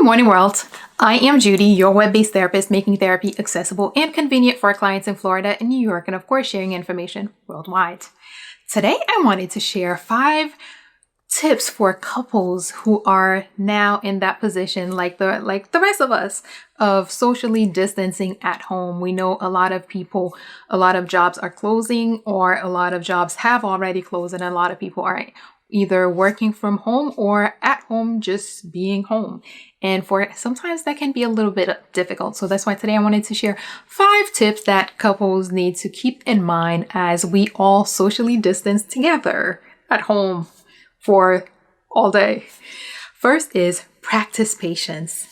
Good morning, world. I am Judy, your web-based therapist, making therapy accessible and convenient for our clients in Florida and New York, and of course, sharing information worldwide. Today, I wanted to share 5 tips for couples who are now in that position, like the rest of us, of socially distancing at home. We know a lot of people, a lot of jobs are closing, or a lot of jobs have already closed, and a lot of people are either working from home or at home, just being home. And for sometimes that can be a little bit difficult. So that's why today I wanted to share 5 tips that couples need to keep in mind as we all socially distance together at home for all day. First is practice patience.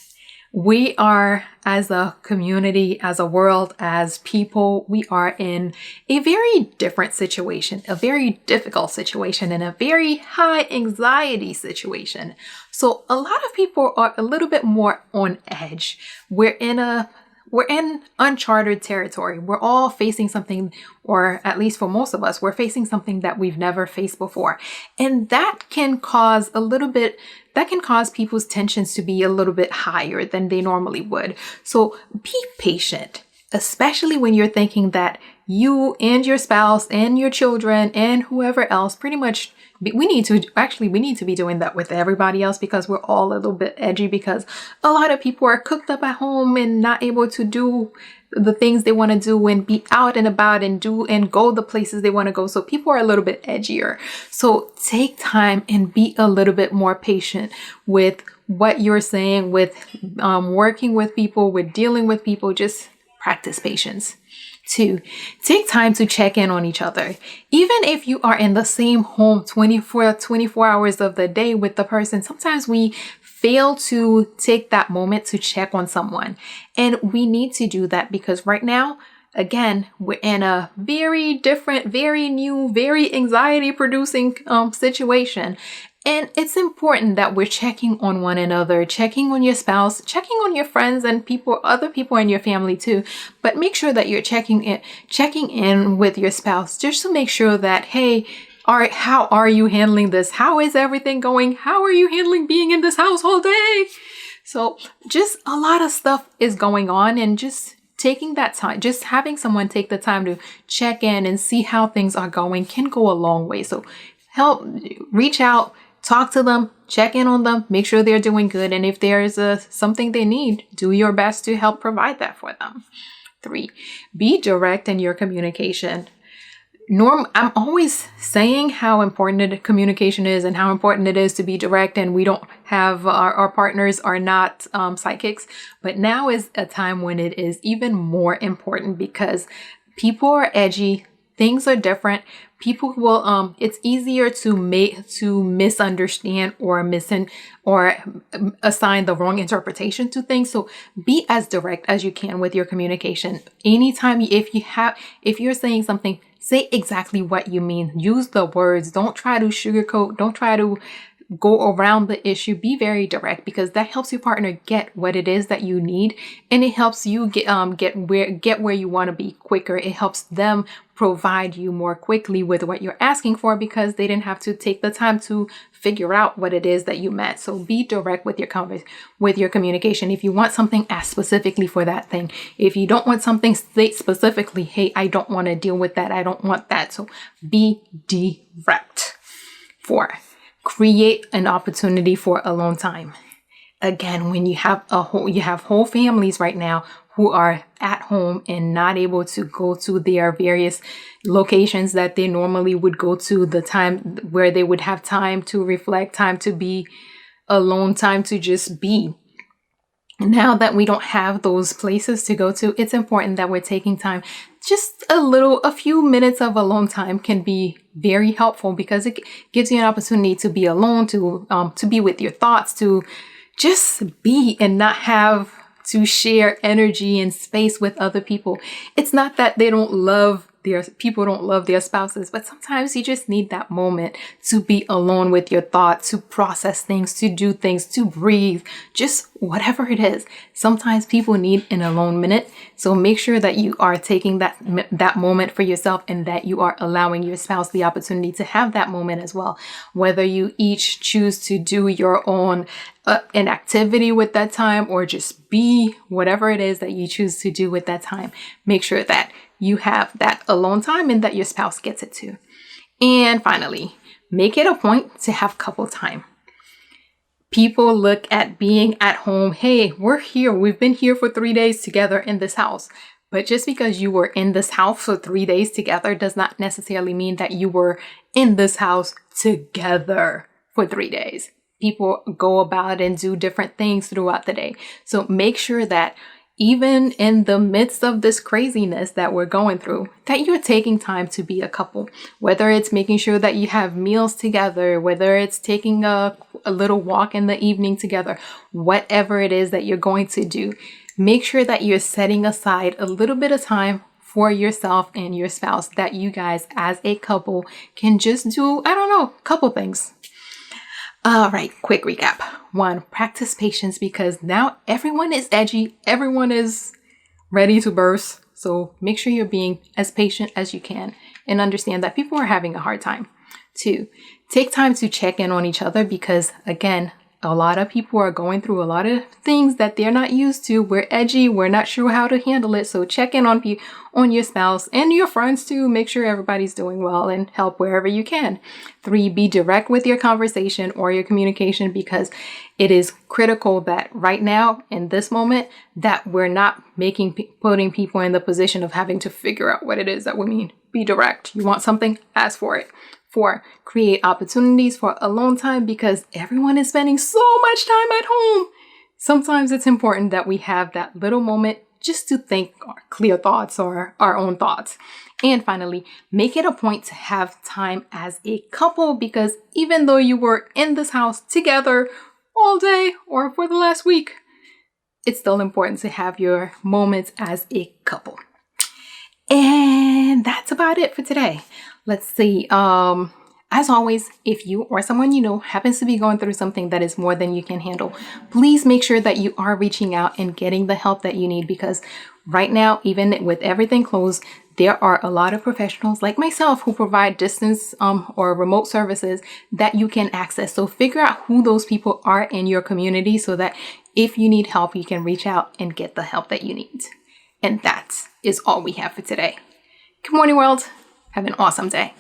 We are, as a community, as a world, as people, we are in a very different situation, a very difficult situation, and a very high anxiety situation. So a lot of people are a little bit more on edge. We're in uncharted territory. We're all facing something, or at least for most of us, we're facing something that we've never faced before. And that can cause people's tensions to be a little bit higher than they normally would. So be patient, especially when you're thinking that you and your spouse and your children and whoever else, pretty much, we need to be doing that with everybody else, because we're all a little bit edgy, because a lot of people are cooked up at home and not able to do the things they want to do and be out and about and do and go the places they want to go. So people are a little bit edgier. So take time and be a little bit more patient with what you're saying, with working with people, with dealing with people. Just practice patience. 2, take time to check in on each other. Even if you are in the same home 24 hours of the day with the person, sometimes we fail to take that moment to check on someone. And we need to do that, because right now, again, we're in a very different, very new, very anxiety producing situation. And it's important that we're checking on one another, checking on your spouse, checking on your friends and other people in your family too. But make sure that you're checking in with your spouse, just to make sure that, hey, all right, how are you handling this? How is everything going? How are you handling being in this house all day? So just a lot of stuff is going on, and just taking that time, just having someone take the time to check in and see how things are going can go a long way. So reach out, talk to them, check in on them, make sure they're doing good. And if there's something they need, do your best to help provide that for them. 3, be direct in your communication. I'm always saying how important communication is and how important it is to be direct, and we don't have our partners are not psychics, but now is a time when it is even more important, because people are edgy, things are different. People will it's easier to misunderstand or assign the wrong interpretation to things. So be as direct as you can with your communication. Anytime if you're saying something, say exactly what you mean. Use the words. Don't try to sugarcoat. Don't try to go around the issue. Be very direct, because that helps your partner get what it is that you need, and it helps you get where you want to be quicker. It helps them provide you more quickly with what you're asking for, because they didn't have to take the time to figure out what it is that you meant. So be direct with your communication. If you want something, ask specifically for that thing. If you don't want something, state specifically, hey, I don't want to deal with that. I don't want that. So be direct. 4, create an opportunity for alone time. Again, when you have whole families right now who are at home and not able to go to their various locations that they normally would go to, the time where they would have time to reflect, time to be alone, time to just be. Now that we don't have those places to go to, it's important that we're taking time. Just a few minutes of alone time can be very helpful, because it gives you an opportunity to be alone, to be with your thoughts, to just be and not have to share energy and space with other people. It's not that they don't love people don't love their spouses, but sometimes you just need that moment to be alone with your thoughts, to process things, to do things, to breathe, just whatever it is. Sometimes people need an alone minute. So make sure that you are taking that moment for yourself and that you are allowing your spouse the opportunity to have that moment as well. Whether you each choose to do your own an activity with that time or just be whatever it is that you choose to do with that time, make sure that you have that alone time and that your spouse gets it too. And finally, make it a point to have couple time. People look at being at home. Hey, we're here. We've been here for 3 days together in this house. But just because you were in this house for 3 days together does not necessarily mean that you were in this house together for 3 days. People go about and do different things throughout the day. So make sure that even in the midst of this craziness that we're going through, that you're taking time to be a couple, whether it's making sure that you have meals together, whether it's taking a little walk in the evening together, whatever it is that you're going to do, make sure that you're setting aside a little bit of time for yourself and your spouse, that you guys as a couple can just do, a couple things. All right, quick recap. 1, practice patience, because now everyone is edgy. Everyone is ready to burst. So make sure you're being as patient as you can and understand that people are having a hard time. 2, take time to check in on each other, because again, a lot of people are going through a lot of things that they're not used to. We're edgy. We're not sure how to handle it. So check in on your spouse and your friends too. Make sure everybody's doing well and help wherever you can. 3, be direct with your conversation or your communication, because it is critical that right now in this moment that we're not putting people in the position of having to figure out what it is that we mean. Be direct. You want something? Ask for it. 4, create opportunities for alone time, because everyone is spending so much time at home. Sometimes it's important that we have that little moment just to think or clear thoughts or our own thoughts. And finally, make it a point to have time as a couple, because even though you were in this house together all day or for the last week, it's still important to have your moments as a couple. And that's about it for today. Let's see. As always, if you or someone you know happens to be going through something that is more than you can handle, please make sure that you are reaching out and getting the help that you need, because right now, even with everything closed, there are a lot of professionals like myself who provide distance or remote services that you can access. So figure out who those people are in your community so that if you need help, you can reach out and get the help that you need. And that is all we have for today. Good morning, world. Have an awesome day.